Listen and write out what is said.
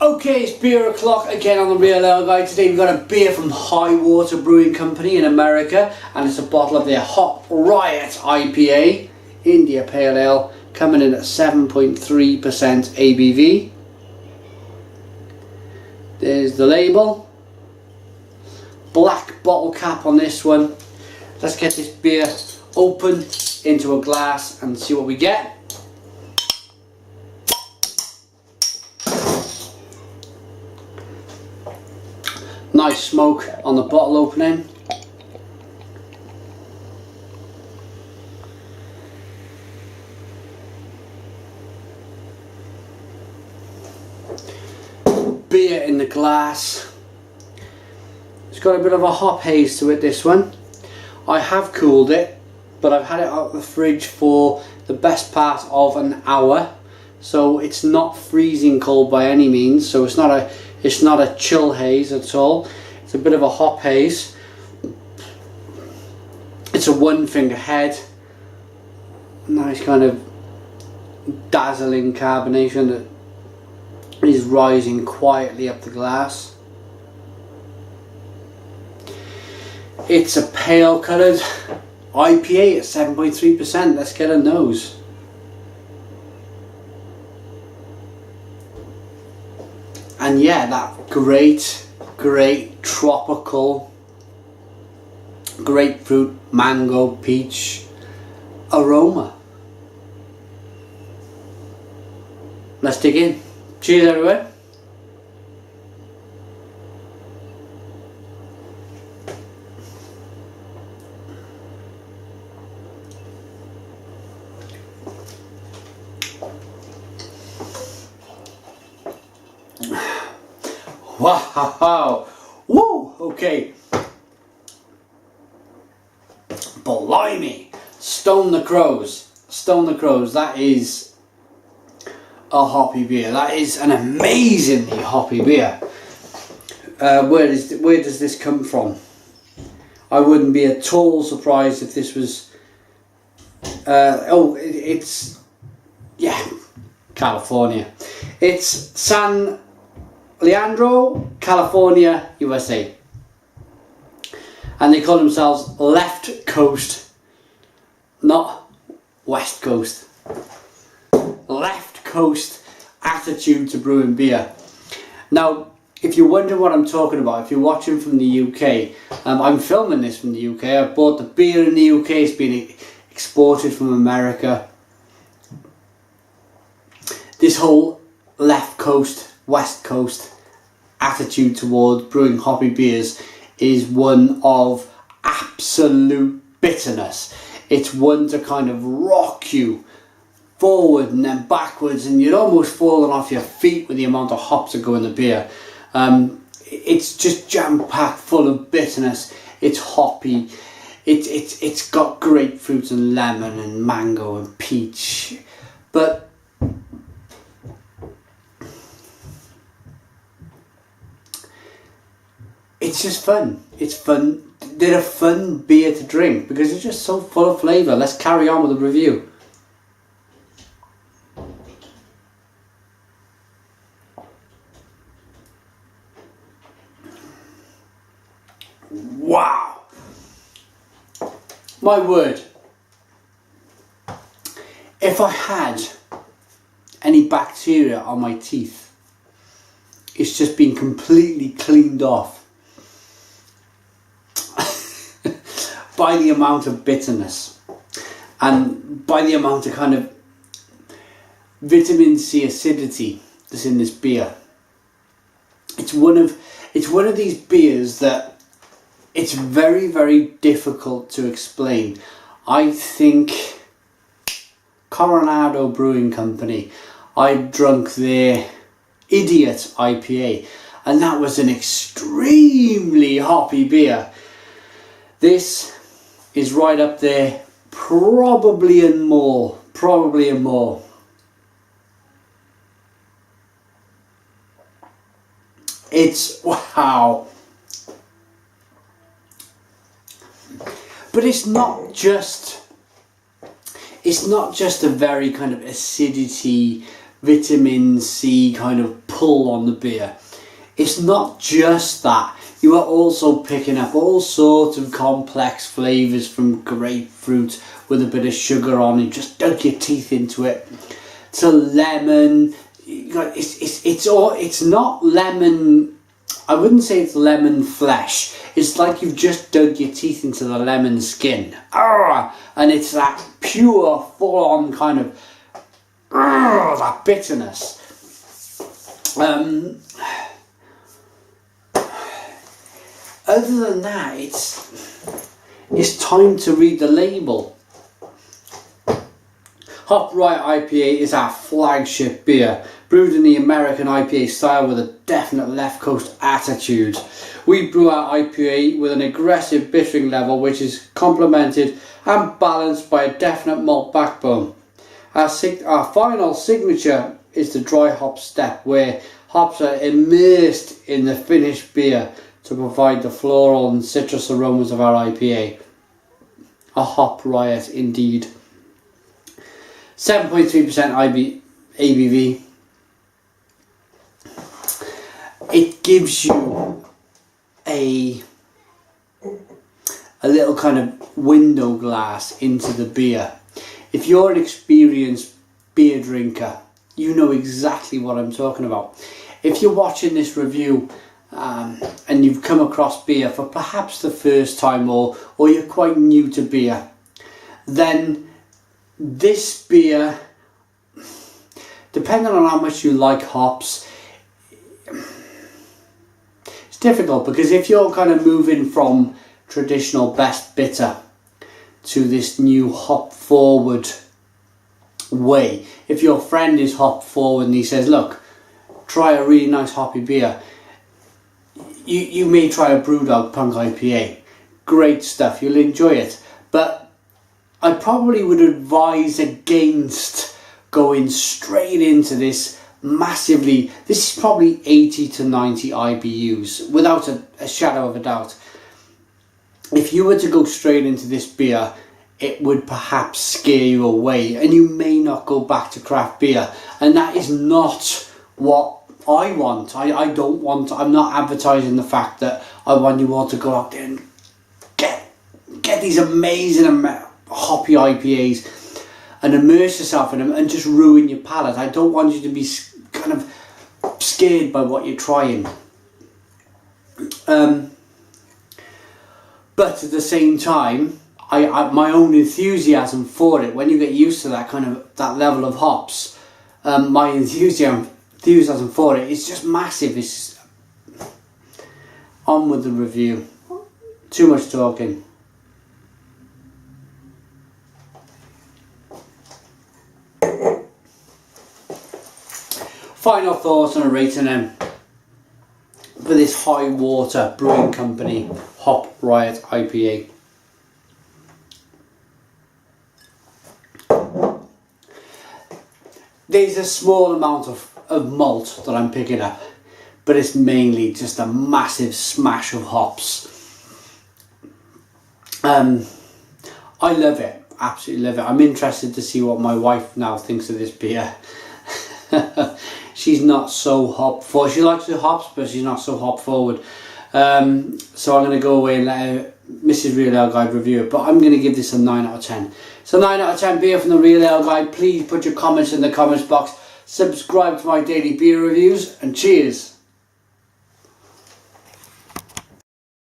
Okay, it's beer o'clock again on the Real Ale Guide. Today we've got a beer from High Water Brewing Company in America, and it's a bottle of their Hot Riot IPA, India Pale Ale, coming in at 7.3% ABV. There's the label. Black bottle cap on this one. Let's get this beer open into a glass and see what we get. Nice smoke on the bottle opening. Beer in the glass. It's got a bit of a hop haze to it, this one. I have cooled it, but I've had it out of the fridge for the best part of an hour, so it's not freezing cold by any means. So it's not a chill haze at all. It's a bit of a hop haze. It's a one finger head. Nice kind of dazzling carbonation that is rising quietly up the glass. It's a pale coloured IPA at 7.3%. Let's get a nose. And yeah, that great tropical, grapefruit, mango, peach aroma. Let's dig in. Cheers, everyone. Wow! Woo! Okay. Blimey! Stone the Crows. Stone the Crows. That is a hoppy beer. That is an amazingly hoppy beer. Where does this come from? I wouldn't be at all surprised if this was. It's California. It's San Leandro, California, USA. And they call themselves Left Coast, not West Coast. Left Coast attitude to brewing beer. Now, if you're wondering what I'm talking about, if you're watching from the UK, I'm filming this from the UK. I bought the beer in the UK. It's been exported from America. This whole Left Coast, West Coast attitude towards brewing hoppy beers is one of absolute bitterness. It's one to kind of rock you forward and then backwards, and you're almost falling off your feet with the amount of hops that go in the beer. It's just jam-packed full of bitterness. It's hoppy. It's got grapefruit and lemon and mango and peach, but it's just fun. It's fun. They're a fun beer to drink because it's just so full of flavour. Let's carry on with the review. Wow! My word. If I had any bacteria on my teeth, it's just been completely cleaned off by the amount of bitterness and by the amount of kind of vitamin C acidity that's in this beer. It's one of these beers that it's very, very difficult to explain. I think Coronado Brewing Company, I drunk their Idiot IPA, and that was an extremely hoppy beer. This is right up there, probably and more. It's wow. But it's not just a very kind of acidity, vitamin C kind of pull on the beer. It's not just that. You are also picking up all sorts of complex flavours from grapefruit with a bit of sugar on. You just dug your teeth into it. To lemon. It's not lemon. I wouldn't say it's lemon flesh. It's like you've just dug your teeth into the lemon skin. And it's that pure, full-on kind of that bitterness. Other than that, it's time to read the label. Hop Riot IPA is our flagship beer, brewed in the American IPA style with a definite left coast attitude. We brew our IPA with an aggressive bittering level which is complemented and balanced by a definite malt backbone. Our final signature is the dry hop step, where hops are immersed in the finished beer to provide the floral and citrus aromas of our IPA. A hop riot indeed. 7.3% ABV. It gives you a little kind of window glass into the beer. If you're an experienced beer drinker, you know exactly what I'm talking about. If you're watching this review and you've come across beer for perhaps the first time, or you're quite new to beer, then this beer, depending on how much you like hops, it's difficult, because if you're kind of moving from traditional best bitter to this new hop forward way, if your friend is hop forward and he says, look, try a really nice hoppy beer, you may try a Brewdog Punk IPA. Great stuff, you'll enjoy it, but I probably would advise against going straight into this massively. This is probably 80 to 90 IBUs without a shadow of a doubt. If you were to go straight into this beer, it would perhaps scare you away and you may not go back to craft beer, and that is not what I want. I don't want, I'm not advertising the fact that I want you all to go out there and get these amazing hoppy IPAs and immerse yourself in them and just ruin your palate. I don't want you to be kind of scared by what you're trying. But at the same time, I my own enthusiasm for it, when you get used to that kind of, that level of hops, my enthusiasm for it is just massive. It's on with the review. Too much talking. Final thoughts and a rating then for this High Water Brewing Company Hop Riot IPA. There's a small amount of malt that I'm picking up, but it's mainly just a massive smash of hops. I love it, absolutely love it. I'm interested to see what my wife now thinks of this beer. She's not so hop forward. She likes the hops, but she's not so hop forward. So I'm going to go away and let Mrs. Real Ale Guide review it. But I'm going to give this a 9 out of 10. So 9 out of 10 beer from the Real Ale Guide. Please put your comments in the comments box. Subscribe to my daily beer reviews, and cheers.